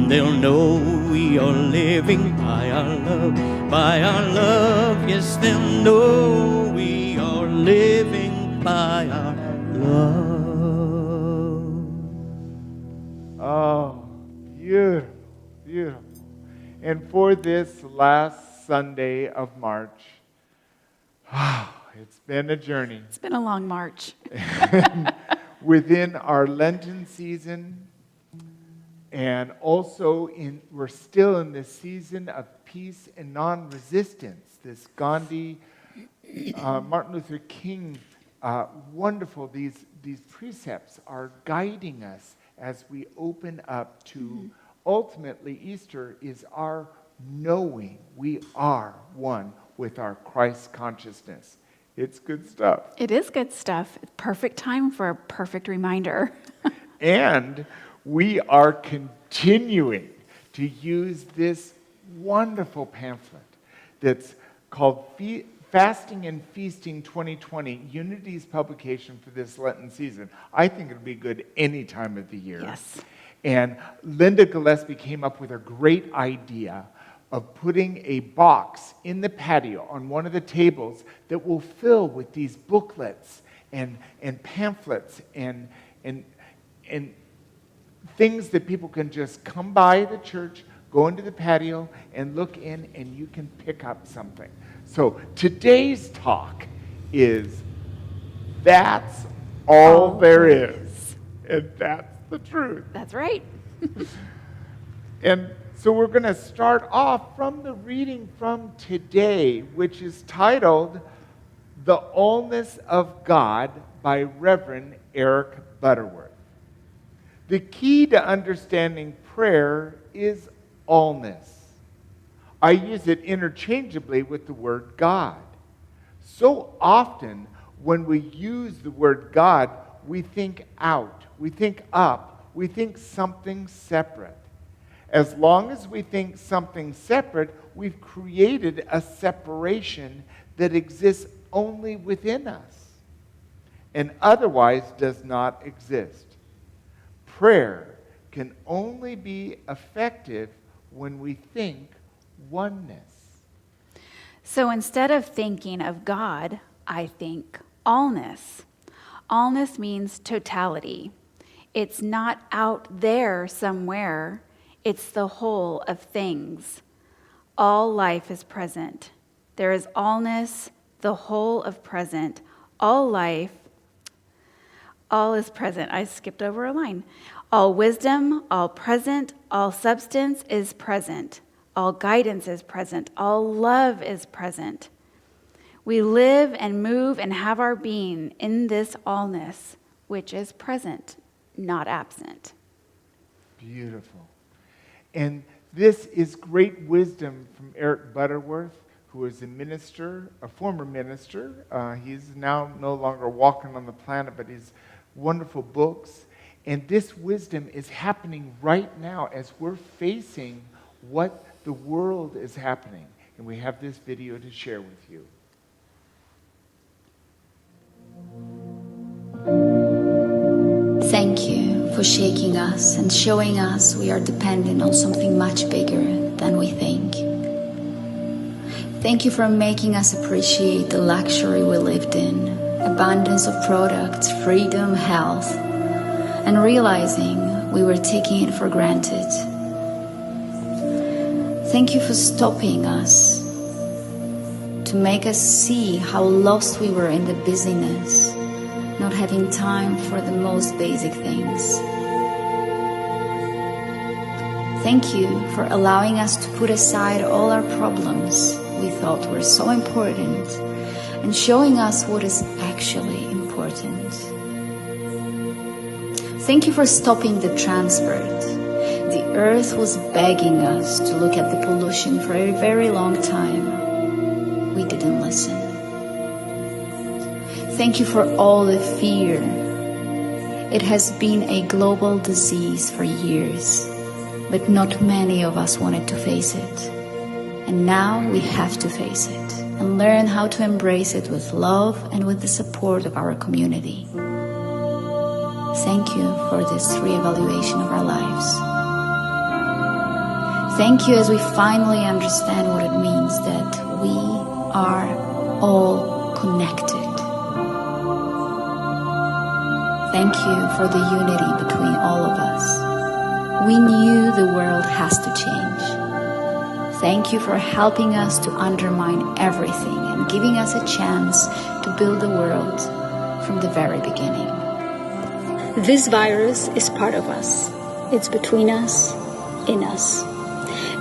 they'll know we are living by our love, by our love. Yes, they'll know we are living by our love. Oh, beautiful, beautiful. And for this last Sunday of March, it's been a journey. It's been a long March. Within our Lenten season, and also we're still in this season of peace and non-resistance. This Gandhi, Martin Luther King, wonderful. These precepts are guiding us as we open up to ultimately Easter is our knowing we are one with our Christ consciousness. It's good stuff. It is good stuff. Perfect time for a perfect reminder. And we are continuing to use this wonderful pamphlet that's called Fasting and Feasting 2020, Unity's publication for this Lenten season. I think it'll be good any time of the year. Yes. And Linda Gillespie came up with a great idea of putting a box in the patio on one of the tables that will fill with these booklets and pamphlets and things that people can just come by the church, go into the patio, and look in, and you can pick up something. So today's talk is that's all there is. And that's the truth. That's right. And so we're going to start off from the reading from today, which is titled The Allness of God by Reverend Eric Butterworth. The key to understanding prayer is allness. I use it interchangeably with the word God. So often when we use the word God, we think out, we think up, we think something separate. As long as we think something separate, we've created a separation that exists only within us and otherwise does not exist. Prayer can only be effective when we think oneness. So instead of thinking of God, I think allness. Allness means totality. It's not out there somewhere. It's the whole of things. All life is present. There is allness, the whole of present. All life, all is present. I skipped over a line. All wisdom, all present, all substance is present. All guidance is present. All love is present. We live and move and have our being in this allness, which is present, not absent. Beautiful. And this is great wisdom from Eric Butterworth, who is a minister, a former minister. He's now no longer walking on the planet, but he's wonderful books. And this wisdom is happening right now as we're facing what the world is happening. And we have this video to share with you. Thank you for shaking us and showing us we are dependent on something much bigger than we think. Thank you for making us appreciate the luxury we lived in, abundance of products, freedom, health, and realizing we were taking it for granted. Thank you for stopping us to make us see how lost we were in the busyness, not having time for the most basic things. Thank you for allowing us to put aside all our problems we thought were so important and showing us what is actually important. Thank you for stopping the transport. The earth was begging us to look at the pollution for a very long time. We didn't listen. Thank you for all the fear. It has been a global disease for years, but not many of us wanted to face it. And now we have to face it and learn how to embrace it with love and with the support of our community. Thank you for this reevaluation of our lives. Thank you as we finally understand what it means that we are all connected. Thank you for the unity between all of us. We knew the world has to change. Thank you for helping us to undermine everything and giving us a chance to build the world from the very beginning. This virus is part of us. It's between us, in us.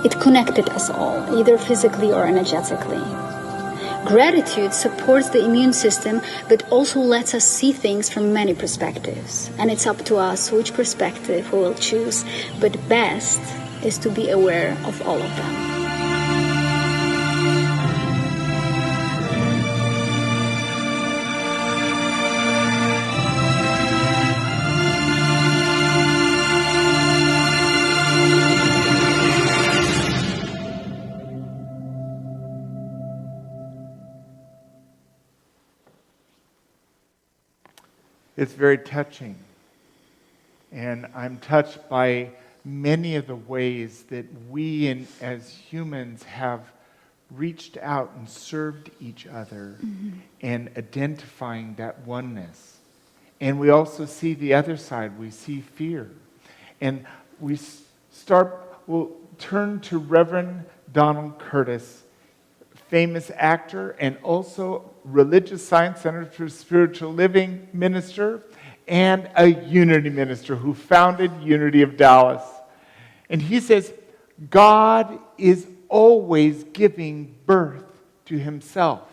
It connected us all, either physically or energetically. Gratitude supports the immune system, but also lets us see things from many perspectives. And it's up to us which perspective we will choose, but best is to be aware of all of them. It's very touching. And I'm touched by many of the ways that we as humans have reached out and served each other and identifying that oneness. And we also see the other side. We see fear. And we'll turn to Reverend Donald Curtis, famous actor and also Religious Science Center for Spiritual Living minister and a Unity minister who founded Unity of Dallas. And he says, God is always giving birth to himself,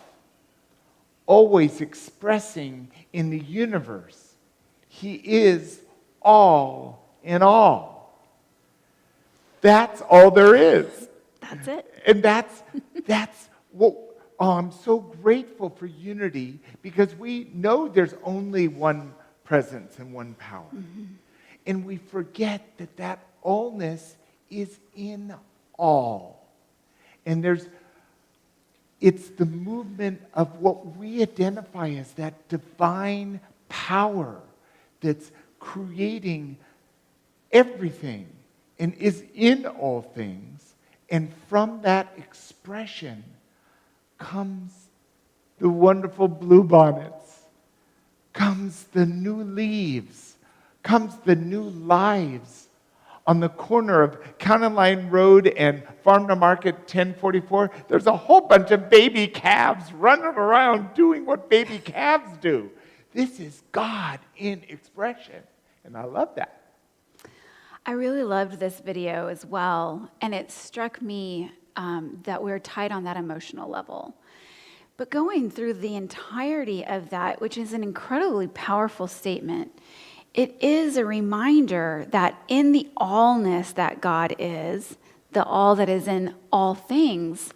always expressing in the universe. He is all in all. That's all there is. That's it. And that's what I'm so grateful for Unity, because we know there's only one presence and one power. And we forget that allness is in all. And it's the movement of what we identify as that divine power that's creating everything and is in all things. And from that expression comes the wonderful bluebonnets, comes the new leaves, comes the new lives. On the corner of County Line Road and Farm to Market 1044, there's a whole bunch of baby calves running around doing what baby calves do. This is God in expression, and I love that. I really loved this video as well, and it struck me that we're tight on that emotional level. But going through the entirety of that, which is an incredibly powerful statement, it is a reminder that in the allness that God is, the all that is in all things,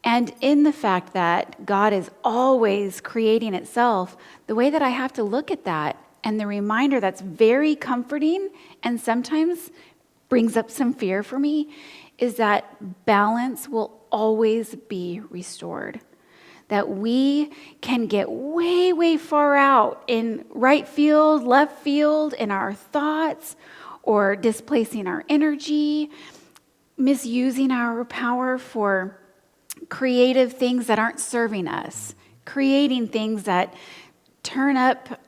and in the fact that God is always creating itself, the way that I have to look at that and the reminder that's very comforting and sometimes brings up some fear for me is that balance will always be restored. That we can get way, way far out in right field, left field, in our thoughts, or displacing our energy, misusing our power for creative things that aren't serving us, creating things that turn up,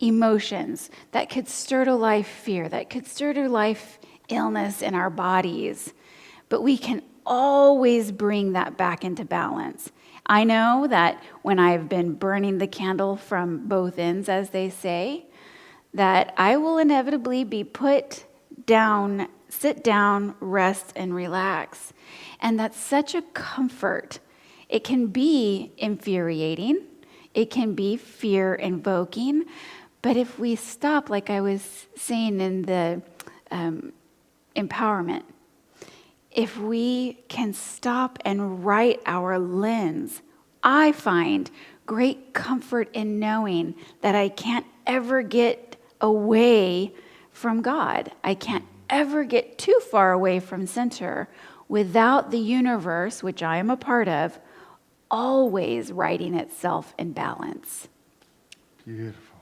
emotions that could stir to life fear, that could stir to life illness in our bodies. But we can always bring that back into balance. I know that when I've been burning the candle from both ends, as they say, that I will inevitably be put down, sit down, rest, and relax. And that's such a comfort. It can be infuriating. It can be fear-invoking. But if we stop, like I was saying in the empowerment, if we can stop and right our lens, I find great comfort in knowing that I can't ever get away from God. I can't ever get too far away from center without the universe, which I am a part of, always righting itself in balance. Beautiful.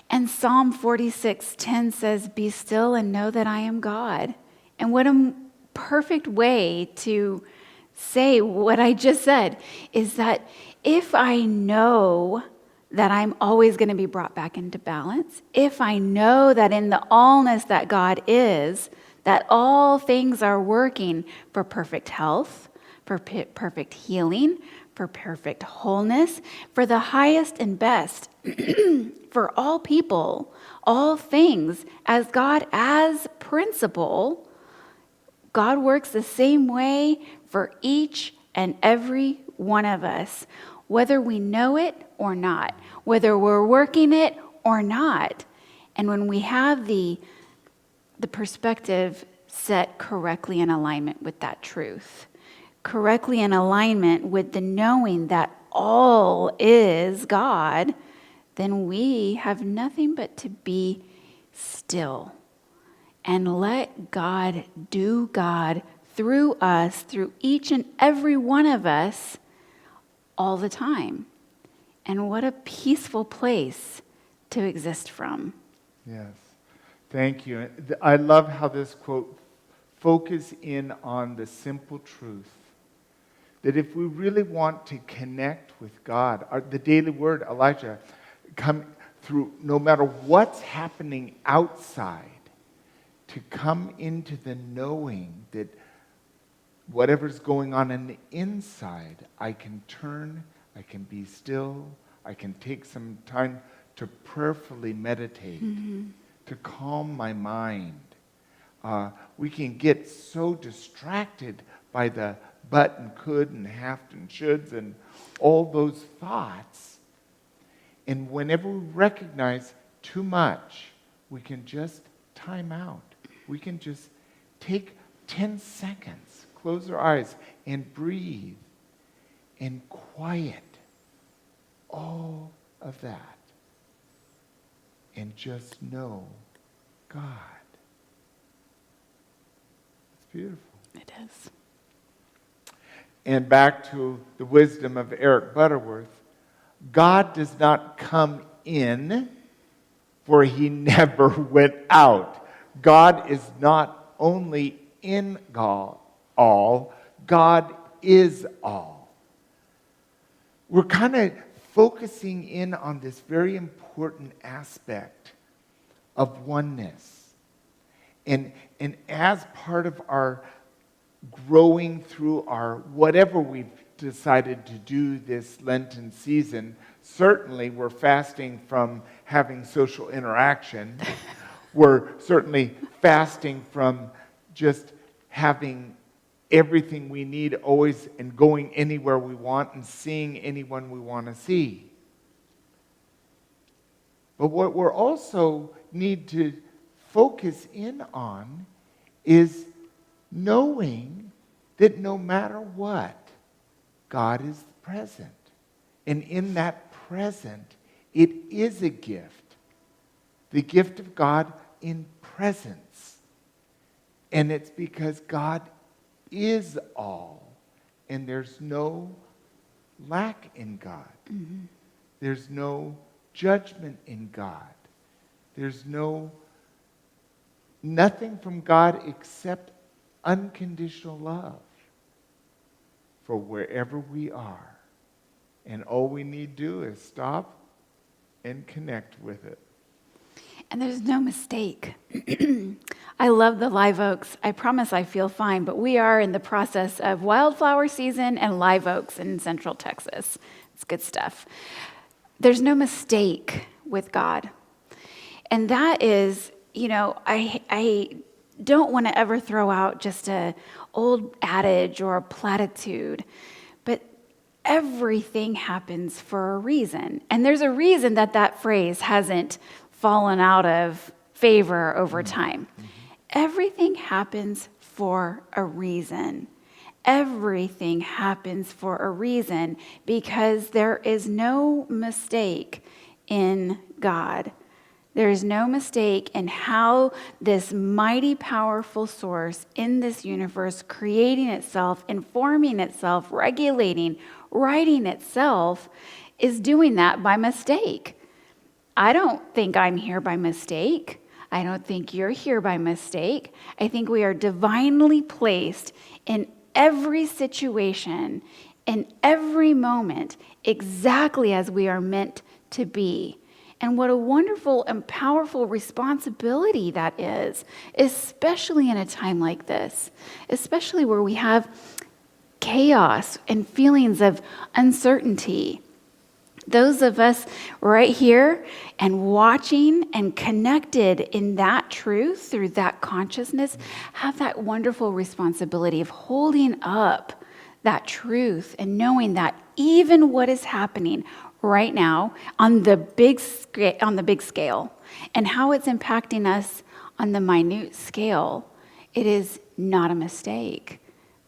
And Psalm 46:10 says, "Be still and know that I am God." And what a perfect way to say what I just said is that if I know that I'm always going to be brought back into balance, if I know that in the allness that God is, that all things are working for perfect health, for perfect healing, for perfect wholeness, for the highest and best, for all people, all things, as God as principle, God works the same way for each and every one of us, whether we know it or not, whether we're working it or not. And when we have the perspective set correctly in alignment with that truth, correctly in alignment with the knowing that all is God, then we have nothing but to be still and let God do God through us, through each and every one of us, all the time. And what a peaceful place to exist from. Yes. Thank you. I love how this quote focuses in on the simple truth that if we really want to connect with God, the daily word, Elijah, come through no matter what's happening outside, to come into the knowing that whatever's going on in the inside, I can turn, I can be still, I can take some time to prayerfully meditate, to calm my mind. We can get so distracted by the but and could and have and shoulds and all those thoughts. And whenever we recognize too much, we can just time out. We can just take 10 seconds, close our eyes, and breathe and quiet all of that. And just know God. It's beautiful. It is. And back to the wisdom of Eric Butterworth, God does not come in, for he never went out. God is not only in all, God is all. We're kind of focusing in on this very important aspect of oneness. And as part of our growing through our whatever we've decided to do this Lenten season, certainly we're fasting from having social interaction. We're certainly fasting from just having everything we need always and going anywhere we want and seeing anyone we want to see. But what we're also need to focus in on is knowing that no matter what, God is present. And in that present, it is a gift. The gift of God in presence. And it's because God is all. And there's no lack in God. Mm-hmm. There's no judgment in God. There's nothing from God except unconditional love for wherever we are. And all we need to do is stop and connect with it. And there's no mistake. I love the live oaks. I promise I feel fine, but we are in the process of wildflower season and live oaks in Central Texas. It's good stuff. There's no mistake with God. And that is, I don't want to ever throw out just an old adage or a platitude, but everything happens for a reason. And there's a reason that phrase hasn't fallen out of favor over time. Mm-hmm. Everything happens for a reason. Everything happens for a reason because there is no mistake in God. There is no mistake in how this mighty, powerful source in this universe, creating itself, informing itself, regulating, writing itself, is doing that by mistake. I don't think I'm here by mistake. I don't think you're here by mistake. I think we are divinely placed in every situation, in every moment, exactly as we are meant to be. And what a wonderful and powerful responsibility that is, especially in a time like this, especially where we have chaos and feelings of uncertainty. Those of us right here and watching and connected in that truth through that consciousness have that wonderful responsibility of holding up that truth and knowing that even what is happening right now on the big scale and how it's impacting us on the minute scale, it is not a mistake.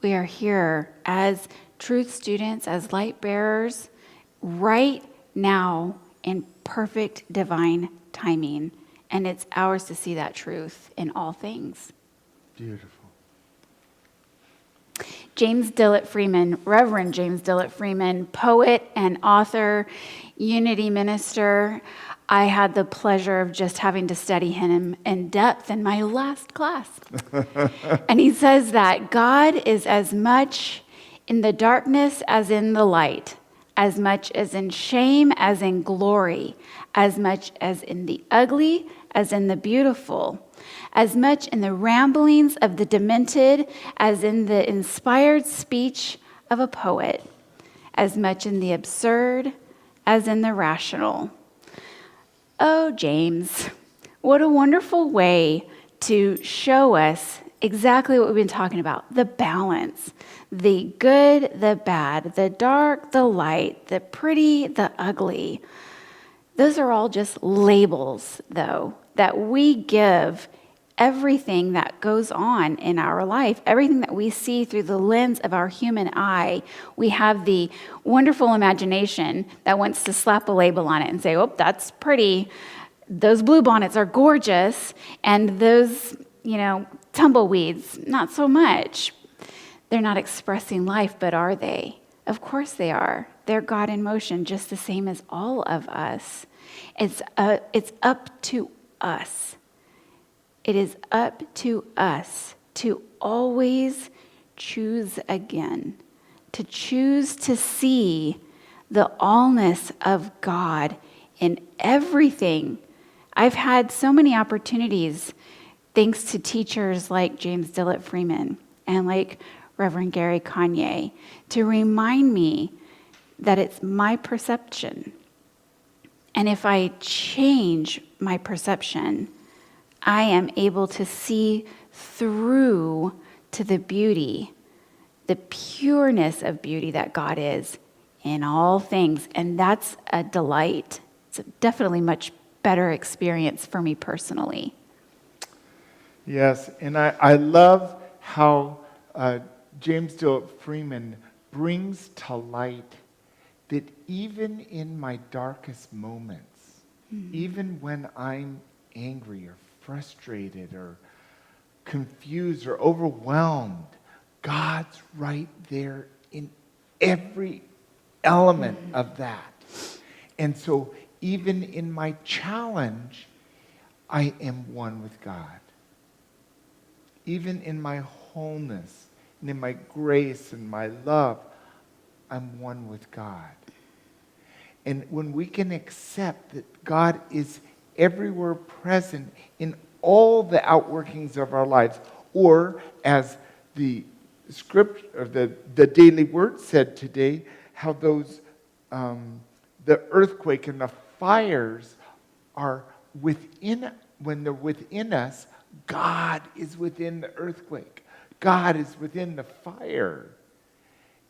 We are here as truth students, as light bearers, right now in perfect divine timing. And it's ours to see that truth in all things. Beautiful. James Dillett Freeman, Reverend James Dillett Freeman, poet and author, unity minister. I had the pleasure of just having to study him in depth in my last class. And he says that God is as much in the darkness as in the light, as much as in shame as in glory, as much as in the ugly as in the beautiful, as much in the ramblings of the demented as in the inspired speech of a poet, as much in the absurd as in the rational. Oh, James, what a wonderful way to show us exactly what we've been talking about, the balance, the good, the bad, the dark, the light, the pretty, the ugly. Those are all just labels, though, that we give everything that goes on in our life, everything that we see through the lens of our human eye. We have the wonderful imagination that wants to slap a label on it and say, oh, that's pretty. Those bluebonnets are gorgeous. And those, tumbleweeds, not so much. They're not expressing life, but are they? Of course they are. They're God in motion, just the same as all of us. It's up to us. It is up to us to always choose again, to choose to see the allness of God in everything. I've had so many opportunities, thanks to teachers like James Dillett Freeman and like Reverend Gary Canier, to remind me that it's my perception. And if I change my perception, I am able to see through to the beauty, the pureness of beauty that God is in all things. And that's a delight. It's definitely much better experience for me personally. Yes, and I love how James Dillett Freeman brings to light that even in my darkest moments, even when I'm angry or frustrated or confused or overwhelmed, God's right there in every element of that. And so even in my challenge, I am one with God. Even in my wholeness and in my grace and my love, I'm one with God. And when we can accept that God is everywhere present in all the outworkings of our lives, or as the script or the daily word said today, how those the earthquake and the fires are within. When they're within us, God is within the earthquake. God is within the fire.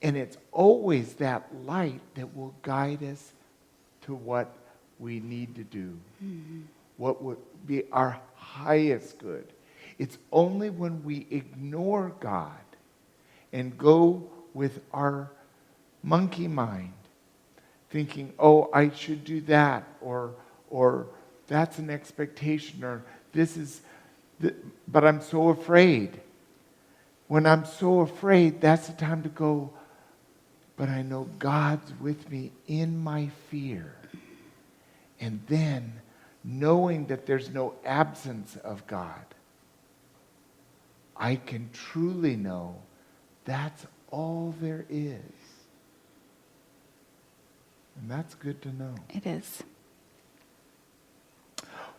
And it's always that light that will guide us to what we need to do. What would be our highest good. It's only when we ignore God and go with our monkey mind, thinking, oh, I should do that, or that's an expectation, or this is, but I'm so afraid. When I'm so afraid, that's the time to go, but I know God's with me in my fear. And then knowing that there's no absence of God, I can truly know that's all there is. And that's good to know. It is.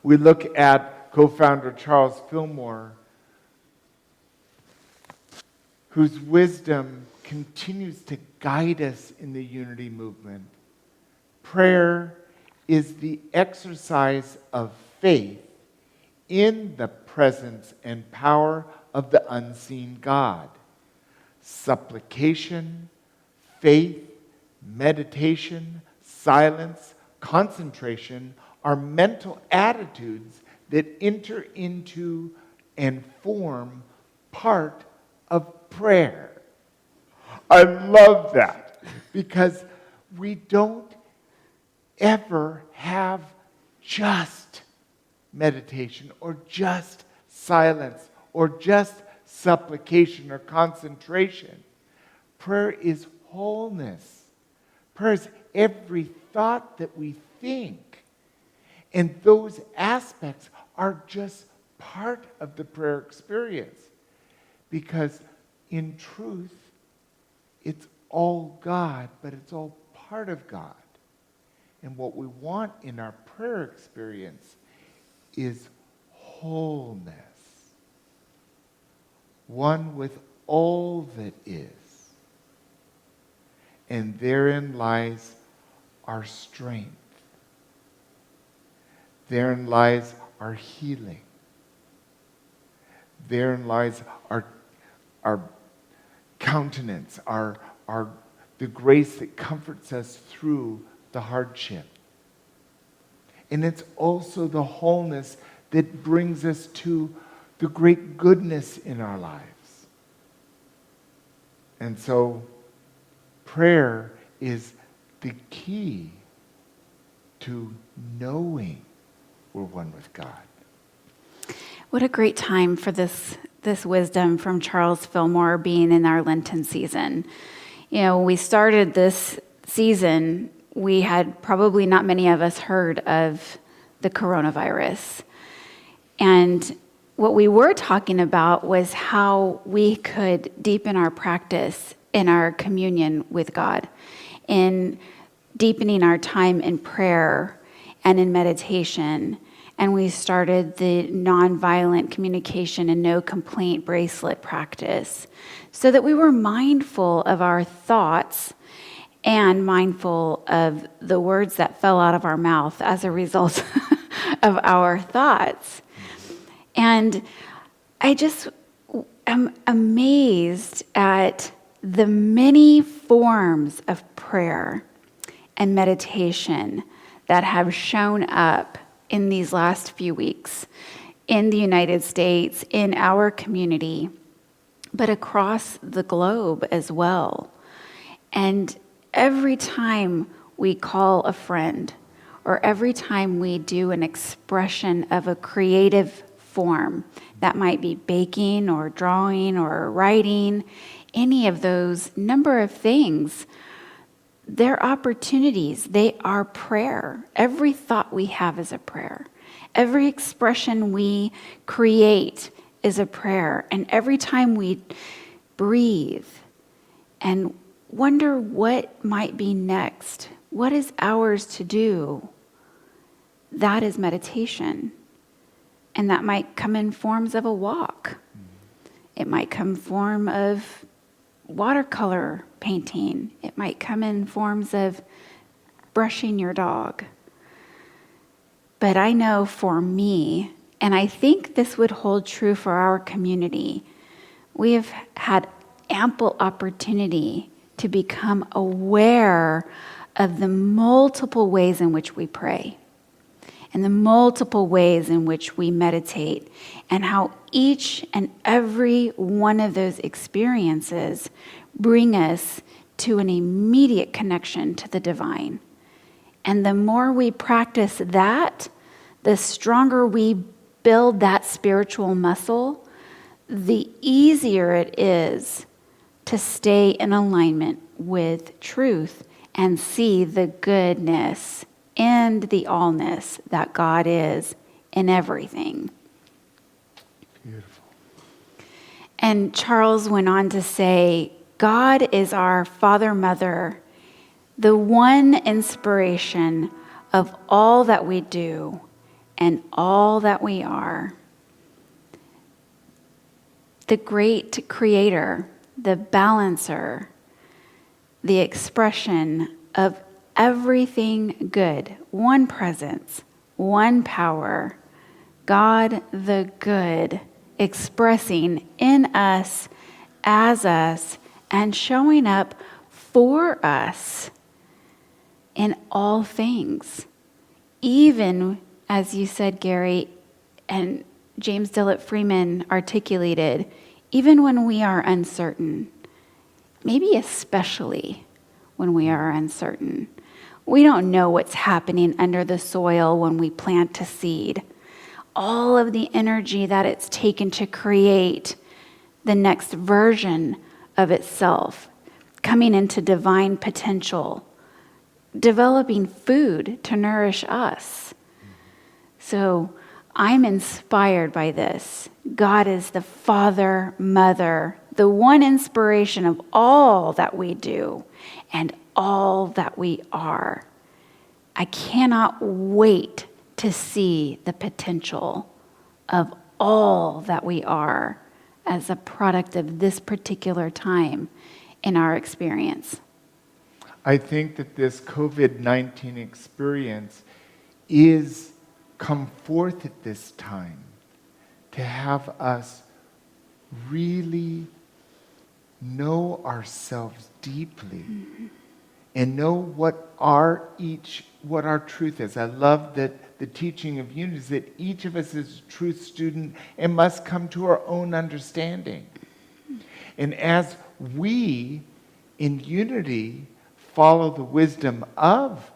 We look at co-founder Charles Fillmore, whose wisdom continues to guide us in the unity movement. Prayer is the exercise of faith in the presence and power of the unseen God. Supplication, faith, meditation, silence, concentration are mental attitudes that enter into and form part of prayer. I love that because we don't ever have just meditation or just silence or just supplication or concentration. Prayer is wholeness. Prayer is every thought that we think. And those aspects are just part of the prayer experience. Because in truth, it's all God, but it's all part of God. And what we want in our prayer experience is wholeness. One with all that is. And therein lies our strength. Therein lies our healing. Therein lies our countenance, the grace that comforts us through the hardship. And it's also the wholeness that brings us to the great goodness in our lives. And so prayer is the key to knowing we're one with God. What a great time for this wisdom from Charles Fillmore being in our Lenten season. You know, when we started this season, we had probably not many of us heard of the coronavirus. And what we were talking about was how we could deepen our practice in our communion with God, in deepening our time in prayer and in meditation. And we started the nonviolent communication and no complaint bracelet practice so that we were mindful of our thoughts and mindful of the words that fell out of our mouth as a result of our thoughts. And I just am amazed at the many forms of prayer and meditation that have shown up in these last few weeks in the United States, in our community, but across the globe as well. And every time we call a friend, or every time we do an expression of a creative form, that might be baking or drawing or writing, any of those number of things, they're opportunities. They are prayer. Every thought we have is a prayer. Every expression we create is a prayer. And every time we breathe and wonder what might be next, what is ours to do, that is meditation. And that might come in forms of a walk. It might come in form of watercolor painting. It might come in forms of brushing your dog. But I know for me, and I think this would hold true for our community, we have had ample opportunity to become aware of the multiple ways in which we pray and the multiple ways in which we meditate, and how each and every one of those experiences bring us to an immediate connection to the divine. And the more we practice that, the stronger we build that spiritual muscle, the easier it is to stay in alignment with truth and see the goodness and the allness that God is in everything. Beautiful. And Charles went on to say, God is our Father, Mother, the one inspiration of all that we do and all that we are. The great creator, the balancer, the expression of everything good, one presence, one power, God the good, expressing in us, as us, and showing up for us in all things. Even, as you said, Gary, and James Dillett Freeman articulated, even when we are uncertain, maybe especially when we are uncertain. We don't know what's happening under the soil when we plant a seed. All of the energy that it's taken to create the next version of itself, coming into divine potential, developing food to nourish us. So I'm inspired by this. God is the Father, Mother, the one inspiration of all that we do and all that we are. I cannot wait to see the potential of all that we are as a product of this particular time in our experience. I think that this COVID-19 experience is come forth at this time to have us really know ourselves deeply and know what our truth is. I love that the teaching of unity is that each of us is a truth student and must come to our own understanding. And as we, in unity, follow the wisdom of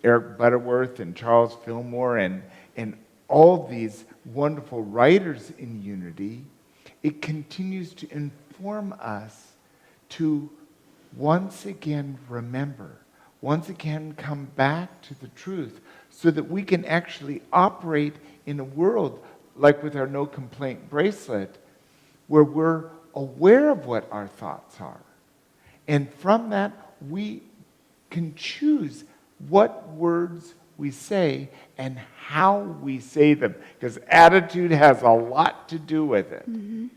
Eric Butterworth and Charles Fillmore and all these wonderful writers in unity, it continues to inform us to once again remember, once again come back to the truth so that we can actually operate in a world like with our no complaint bracelet where we're aware of what our thoughts are. And from that, we can choose what words we say and how we say them, because attitude has a lot to do with it. Mm-hmm.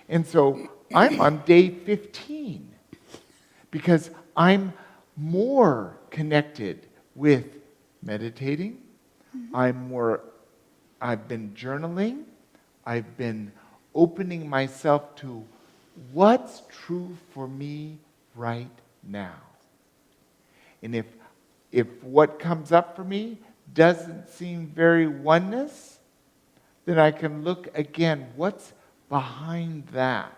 And so I'm on day 15 because I'm more connected with meditating. Mm-hmm. I've been journaling. I've been opening myself to what's true for me right now. And if what comes up for me doesn't seem very oneness, then I can look again, what's behind that?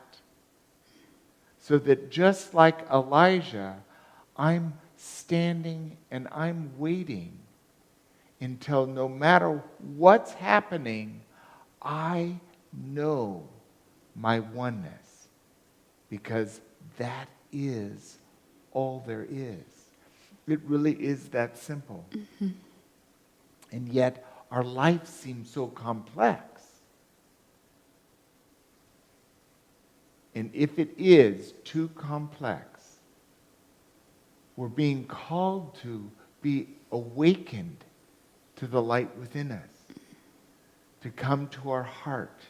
So that just like Elijah, I'm standing and I'm waiting until no matter what's happening, I know my oneness, because that is all there is. It really is that simple. Mm-hmm. And yet, our life seems so complex. And if it is too complex, we're being called to be awakened to the light within us, to come to our heart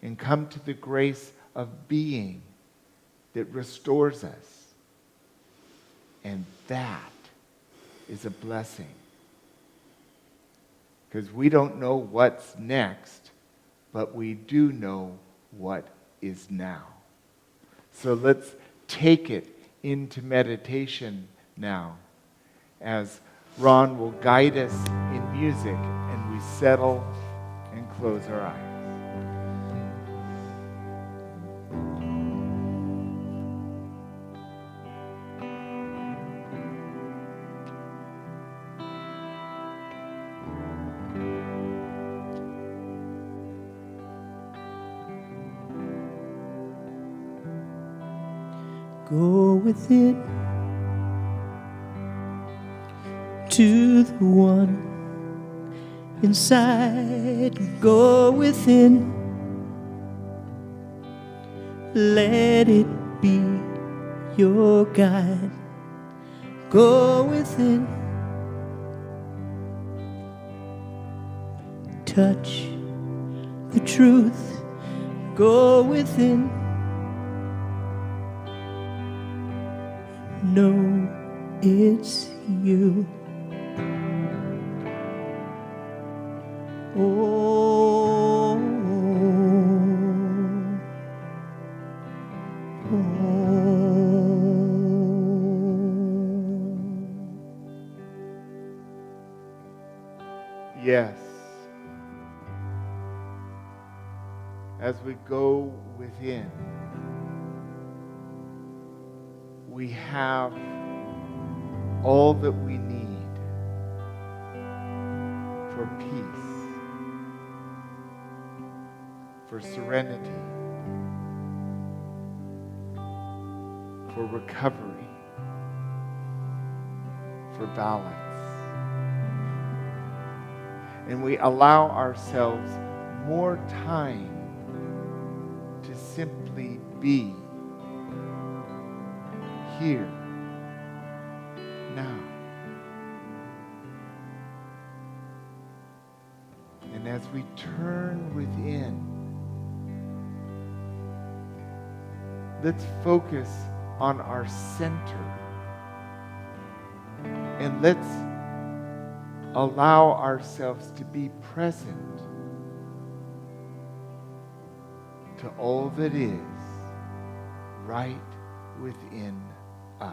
and come to the grace of being that restores us. And that is a blessing. Because we don't know what's next, but we do know what is now. So let's take it into meditation now, as Ron will guide us in music and we settle and close our eyes. Go with it. to the one inside. Go within. Let it be your guide. Go within. Touch the truth. Go within. Know it's you. Oh, Yes. As we go within, we have all that we need for peace, for serenity, for recovery, for balance. And we allow ourselves more time to simply be here, now. And as we turn within, let's focus on our center. And let's allow ourselves to be present to all that is right within us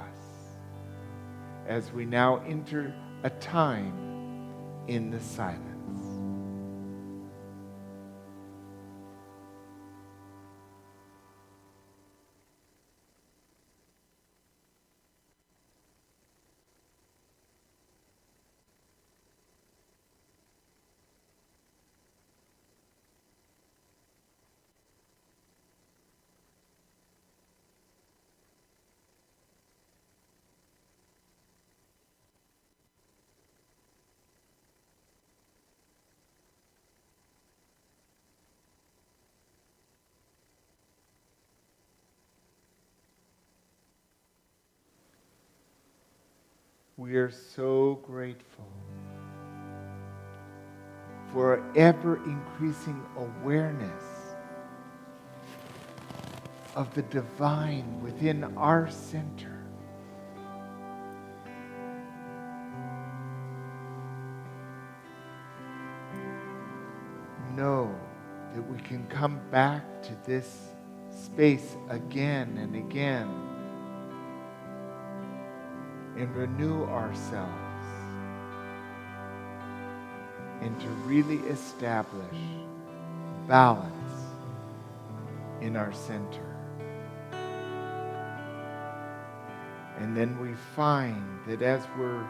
as we now enter a time in the silence. We are so grateful for ever-increasing awareness of the divine within our center. Know that we can come back to this space again and again and renew ourselves and to really establish balance in our center. And then we find that as we're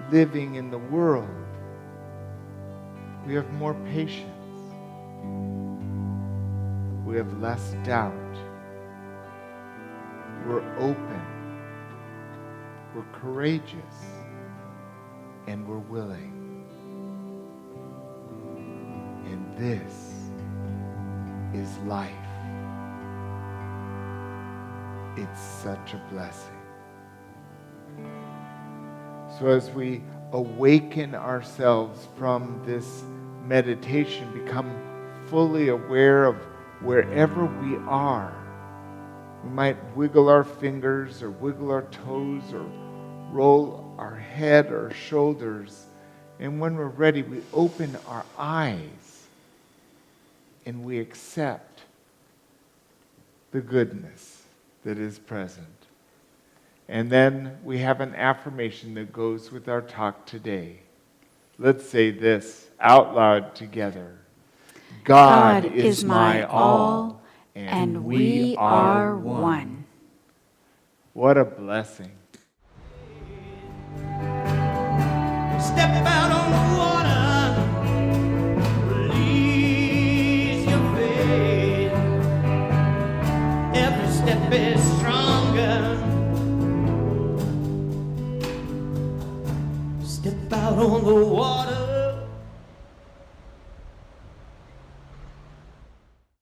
living in the world, we have more patience. We have less doubt. We're open. We're courageous, and we're willing. And this is life. It's such a blessing. So as we awaken ourselves from this meditation, become fully aware of wherever we are. We might wiggle our fingers or wiggle our toes or roll our head or shoulders. And when we're ready, we open our eyes and we accept the goodness that is present. And then we have an affirmation that goes with our talk today. Let's say this out loud together. God is my all, and we are one. What a blessing. Step out on the water, release your faith. Every step is stronger. Step out. on the water.